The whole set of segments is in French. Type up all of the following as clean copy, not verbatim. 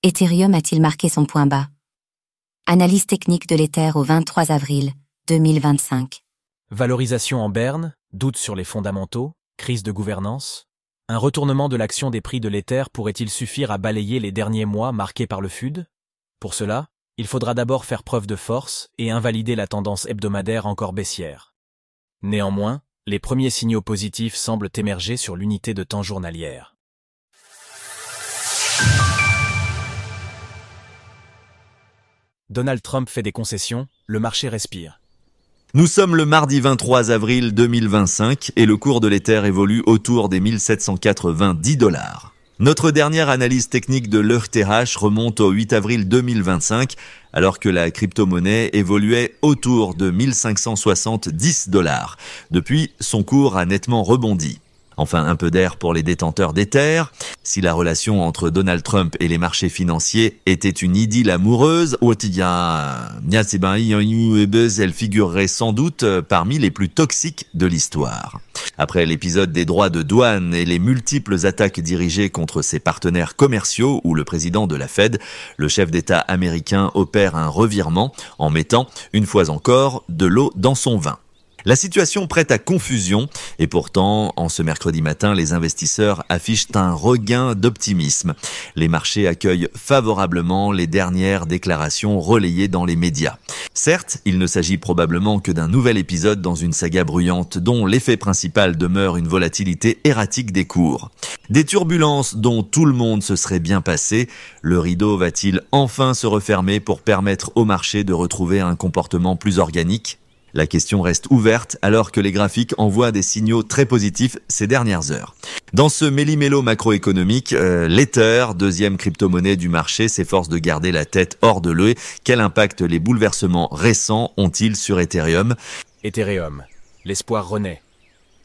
Ethereum a-t-il marqué son point bas? Analyse technique de l'Ether au 23 avril 2025. Valorisation en berne, doute sur les fondamentaux, crise de gouvernance. Un retournement de l'action des prix de l'Ether pourrait-il suffire à balayer les derniers mois marqués par le FUD? Pour cela, il faudra d'abord faire preuve de force et invalider la tendance hebdomadaire encore baissière. Néanmoins, les premiers signaux positifs semblent émerger sur l'unité de temps journalière. Donald Trump fait des concessions, le marché respire. Nous sommes le mardi 23 avril 2025 et le cours de l'Ether évolue autour des 1790 $. Notre dernière analyse technique de l'ETH remonte au 8 avril 2025 alors que la crypto-monnaie évoluait autour de 1570 $. Depuis, son cours a nettement rebondi. Enfin, un peu d'air pour les détenteurs d'Ether. Si la relation entre Donald Trump et les marchés financiers était une idylle amoureuse, elle figurerait sans doute parmi les plus toxiques de l'histoire. Après l'épisode des droits de douane et les multiples attaques dirigées contre ses partenaires commerciaux ou le président de la Fed, le chef d'État américain opère un revirement en mettant, une fois encore, de l'eau dans son vin. La situation prête à confusion et pourtant, en ce mercredi matin, les investisseurs affichent un regain d'optimisme. Les marchés accueillent favorablement les dernières déclarations relayées dans les médias. Certes, il ne s'agit probablement que d'un nouvel épisode dans une saga bruyante dont l'effet principal demeure une volatilité erratique des cours. Des turbulences dont tout le monde se serait bien passé, le rideau va-t-il enfin se refermer pour permettre au marché de retrouver un comportement plus organique ? La question reste ouverte alors que les graphiques envoient des signaux très positifs ces dernières heures. Dans ce méli-mélo macroéconomique, l'Ether, deuxième crypto-monnaie du marché, s'efforce de garder la tête hors de l'eau. Quel impact les bouleversements récents ont-ils sur Ethereum ? Ethereum, l'espoir renaît.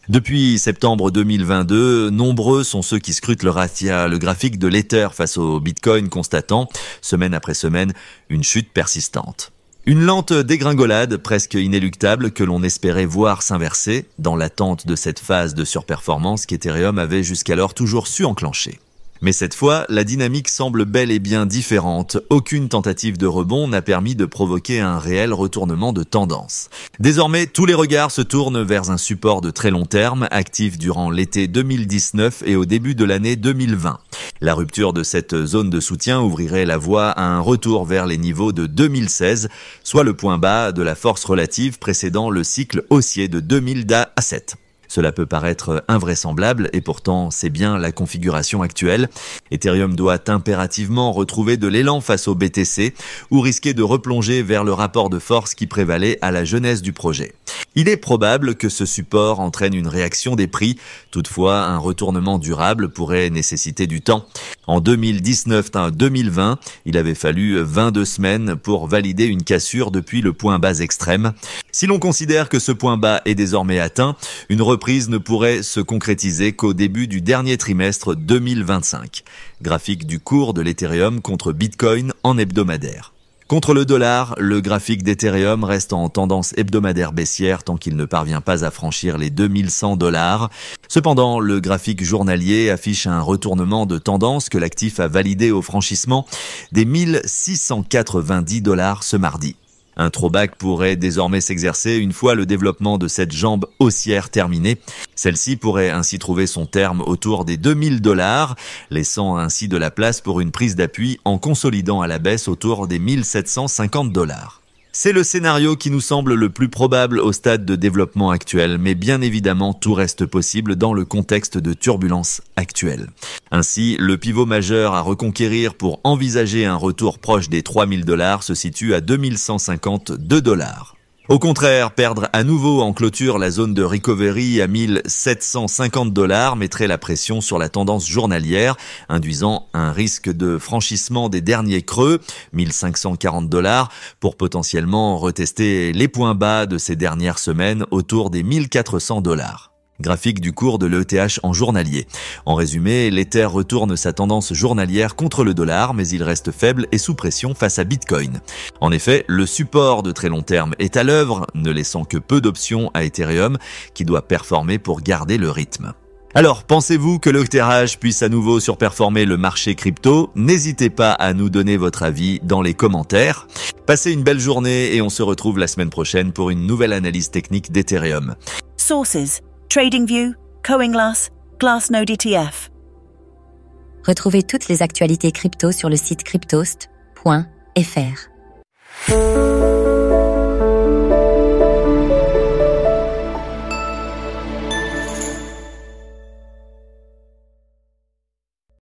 Depuis septembre 2022, nombreux sont ceux qui scrutent le graphique de l'Ether face au Bitcoin, constatant, semaine après semaine, une chute persistante. Une lente dégringolade presque inéluctable que l'on espérait voir s'inverser dans l'attente de cette phase de surperformance qu'Ethereum avait jusqu'alors toujours su enclencher. Mais cette fois, la dynamique semble bel et bien différente. Aucune tentative de rebond n'a permis de provoquer un réel retournement de tendance. Désormais, tous les regards se tournent vers un support de très long terme, actif durant l'été 2019 et au début de l'année 2020. La rupture de cette zone de soutien ouvrirait la voie à un retour vers les niveaux de 2016, soit le point bas de la force relative précédant le cycle haussier de 2007. Cela peut paraître invraisemblable et pourtant c'est bien la configuration actuelle. Ethereum doit impérativement retrouver de l'élan face au BTC ou risquer de replonger vers le rapport de force qui prévalait à la jeunesse du projet. Il est probable que ce support entraîne une réaction des prix. Toutefois, un retournement durable pourrait nécessiter du temps. En 2019 à 2020, il avait fallu 22 semaines pour valider une cassure depuis le point bas extrême. Si l'on considère que ce point bas est désormais atteint, une reprise ne pourrait se concrétiser qu'au début du dernier trimestre 2025. Graphique du cours de l'Ethereum contre Bitcoin en hebdomadaire. Contre le dollar, le graphique d'Ethereum reste en tendance hebdomadaire baissière tant qu'il ne parvient pas à franchir les 2100 $. Cependant, le graphique journalier affiche un retournement de tendance que l'actif a validé au franchissement des 1690 $ ce mardi. Un throwback pourrait désormais s'exercer une fois le développement de cette jambe haussière terminé. Celle-ci pourrait ainsi trouver son terme autour des 2000 $, laissant ainsi de la place pour une prise d'appui en consolidant à la baisse autour des 1750 $. C'est le scénario qui nous semble le plus probable au stade de développement actuel, mais bien évidemment tout reste possible dans le contexte de turbulence actuelle. Ainsi, le pivot majeur à reconquérir pour envisager un retour proche des 3000 $ se situe à 2152 $. Au contraire, perdre à nouveau en clôture la zone de recovery à 1750 $ mettrait la pression sur la tendance journalière, induisant un risque de franchissement des derniers creux, 1540 $, pour potentiellement retester les points bas de ces dernières semaines autour des 1400 $. Graphique du cours de l'ETH en journalier. En résumé, l'Ether retourne sa tendance journalière contre le dollar, mais il reste faible et sous pression face à Bitcoin. En effet, le support de très long terme est à l'œuvre, ne laissant que peu d'options à Ethereum, qui doit performer pour garder le rythme. Alors, pensez-vous que le tirage puisse à nouveau surperformer le marché crypto? N'hésitez pas à nous donner votre avis dans les commentaires. Passez une belle journée et on se retrouve la semaine prochaine pour une nouvelle analyse technique d'Ethereum. Sources: TradingView, CoinGlass, Glassnode ETF. Retrouvez toutes les actualités crypto sur le site cryptost.fr.